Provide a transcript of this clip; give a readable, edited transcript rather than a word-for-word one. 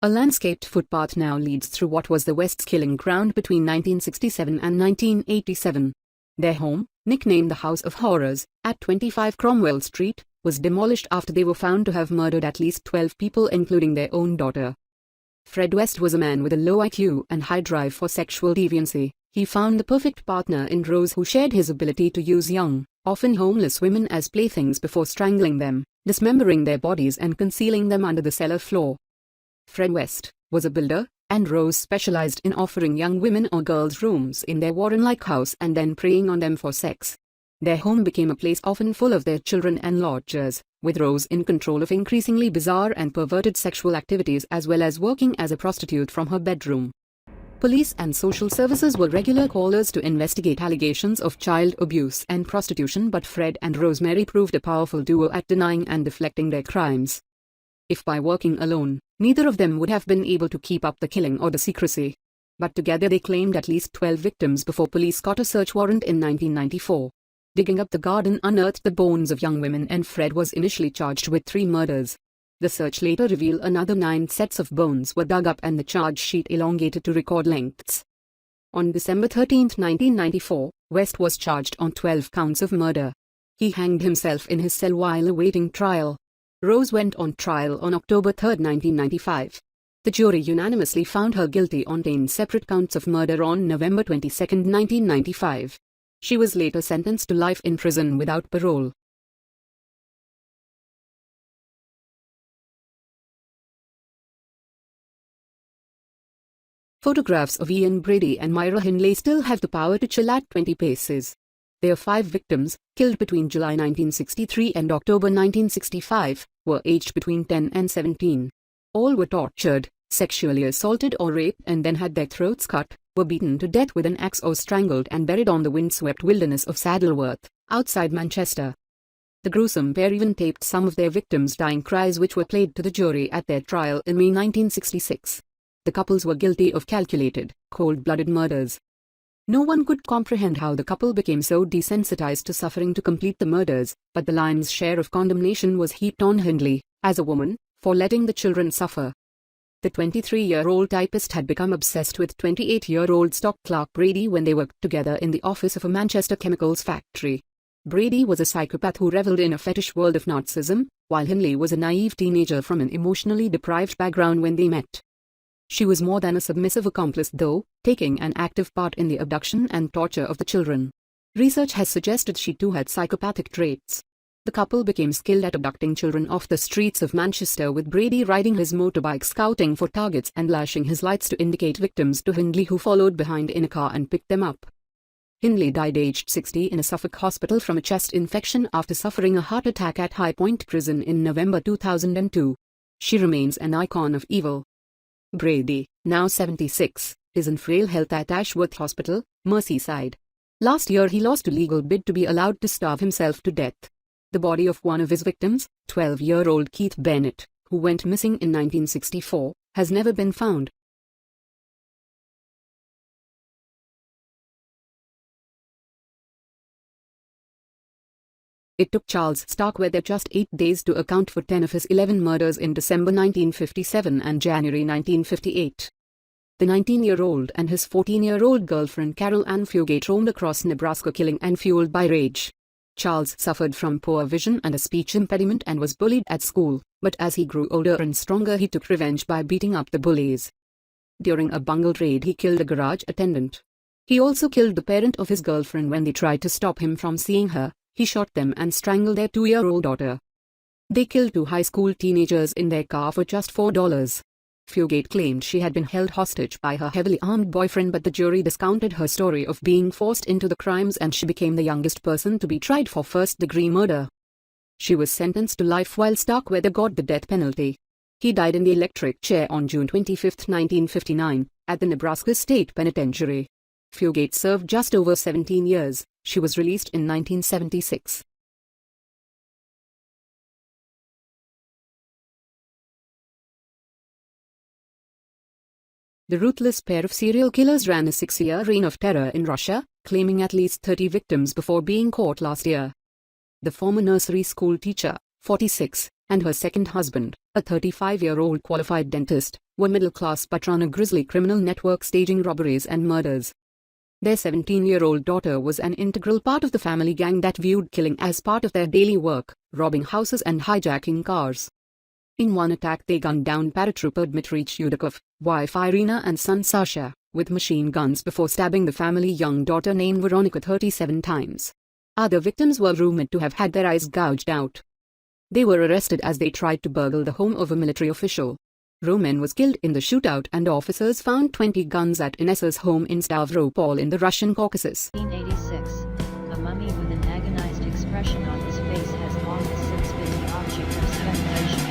A landscaped footpath now leads through what was the West's killing ground between 1967 and 1987. Their home, nicknamed the House of Horrors, at 25 Cromwell Street, was demolished after they were found to have murdered at least 12 people including their own daughter. Fred West was a man with a low IQ and high drive for sexual deviancy. He found the perfect partner in Rose, who shared his ability to use young, often homeless women as playthings before strangling them, dismembering their bodies and concealing them under the cellar floor. Fred West was a builder, and Rose specialized in offering young women or girls rooms in their Warren-like house and then preying on them for sex. Their home became a place often full of their children and lodgers, with Rose in control of increasingly bizarre and perverted sexual activities as well as working as a prostitute from her bedroom. Police and social services were regular callers to investigate allegations of child abuse and prostitution, but Fred and Rosemary proved a powerful duo at denying and deflecting their crimes. If by working alone, neither of them would have been able to keep up the killing or the secrecy. But together they claimed at least 12 victims before police got a search warrant in 1994. Digging up the garden unearthed the bones of young women, and Fred was initially charged with 3 murders. The search later revealed another 9 sets of bones were dug up and the charge sheet elongated to record lengths. On December 13, 1994, West was charged on 12 counts of murder. He hanged himself in his cell while awaiting trial. Rose went on trial on October 3, 1995. The jury unanimously found her guilty on 10 separate counts of murder on November 22, 1995. She was later sentenced to life in prison without parole. Photographs of Ian Brady and Myra Hindley still have the power to chill at 20 paces. Their 5 victims, killed between July 1963 and October 1965, were aged between 10 and 17. All were tortured, sexually assaulted or raped and then had their throats cut, were beaten to death with an axe or strangled and buried on the windswept wilderness of Saddleworth, outside Manchester. The gruesome pair even taped some of their victims' dying cries, which were played to the jury at their trial in May 1966. The couples were guilty of calculated, cold-blooded murders. No one could comprehend how the couple became so desensitized to suffering to complete the murders, but the lion's share of condemnation was heaped on Hindley, as a woman, for letting the children suffer. The 23-year-old typist had become obsessed with 28-year-old stock clerk Brady when they worked together in the office of a Manchester chemicals factory. Brady was a psychopath who reveled in a fetish world of Nazism, while Hindley was a naive teenager from an emotionally deprived background when they met. She was more than a submissive accomplice, though, taking an active part in the abduction and torture of the children. Research has suggested she too had psychopathic traits. The couple became skilled at abducting children off the streets of Manchester, with Brady riding his motorbike scouting for targets and flashing his lights to indicate victims to Hindley, who followed behind in a car and picked them up. Hindley died aged 60 in a Suffolk hospital from a chest infection after suffering a heart attack at High Point Prison in November 2002. She remains an icon of evil. Brady, now 76, is in frail health at Ashworth Hospital, Merseyside. Last year he lost a legal bid to be allowed to starve himself to death. The body of one of his victims, 12-year-old Keith Bennett, who went missing in 1964, has never been found. It took Charles Starkweather just 8 days to account for 10 of his 11 murders in December 1957 and January 1958. The 19-year-old and his 14-year-old girlfriend Carol Ann Fugate roamed across Nebraska, killing and fueled by rage. Charles suffered from poor vision and a speech impediment and was bullied at school, but as he grew older and stronger he took revenge by beating up the bullies. During a bungled raid he killed a garage attendant. He also killed the parent of his girlfriend when they tried to stop him from seeing her. He shot them and strangled their 2-year-old daughter. They killed 2 high school teenagers in their car for just $4. Fugate claimed she had been held hostage by her heavily armed boyfriend, but the jury discounted her story of being forced into the crimes and she became the youngest person to be tried for first-degree murder. She was sentenced to life while Starkweather got the death penalty. He died in the electric chair on June 25, 1959, at the Nebraska State Penitentiary. Fugate served just over 17 years. She was released in 1976. The ruthless pair of serial killers ran a 6-year reign of terror in Russia, claiming at least 30 victims before being caught last year. The former nursery school teacher, 46, and her second husband, a 35-year-old qualified dentist, were middle class but run a grisly criminal network staging robberies and murders. Their 17-year-old daughter was an integral part of the family gang that viewed killing as part of their daily work, robbing houses and hijacking cars. In one attack they gunned down paratrooper Dmitry Chudakov, wife Irina and son Sasha, with machine guns before stabbing the family young daughter named Veronica 37 times. Other victims were rumored to have had their eyes gouged out. They were arrested as they tried to burgle the home of a military official. Roman was killed in the shootout and officers found 20 guns at INESSA's home in Stavropol in the Russian Caucasus. 1986. A mummy with an agonized expression on his face has long since been the object of speculation.